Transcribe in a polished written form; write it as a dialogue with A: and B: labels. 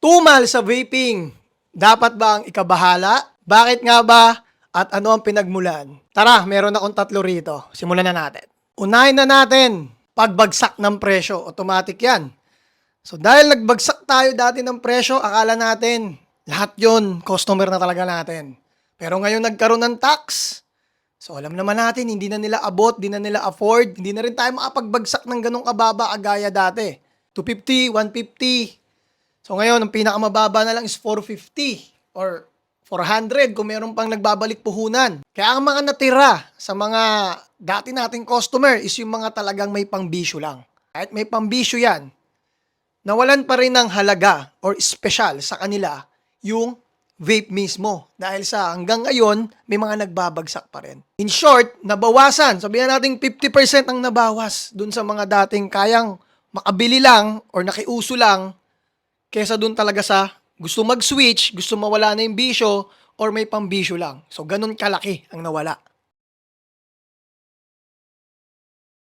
A: Tumal sa vaping. Dapat ba ang ikabahala? Bakit nga ba? At ano ang pinagmulan? Tara, meron akong 3 rito. Simulan na natin. Unahin na natin, pagbagsak ng presyo. Automatic yan. So dahil nagbagsak tayo dati ng presyo, akala natin lahat yon customer na talaga natin. Pero ngayon nagkaroon ng tax. So alam naman natin, hindi na nila abot, hindi na nila afford, hindi na rin tayo makapagbagsak ng ganong kababa kagaya dati. 250, 150. So ngayon, ang pinakamababa na lang is 450 or 400 kung meron pang nagbabalik puhunan. Kaya ang mga natira sa mga dati nating customer is yung mga talagang may pangbisyo lang. Kahit may pangbisyo yan, nawalan pa rin ng halaga or special sa kanila yung vape mismo. Dahil sa hanggang ngayon, may mga nagbabagsak pa rin. In short, nabawasan. Sabihin natin 50% ang nabawas dun sa mga dating kayang makabili lang or nakiuso lang kesa dun talaga sa gusto mag-switch, gusto mawala na yung bisyo, or may pambisyo lang. So, ganun kalaki ang nawala.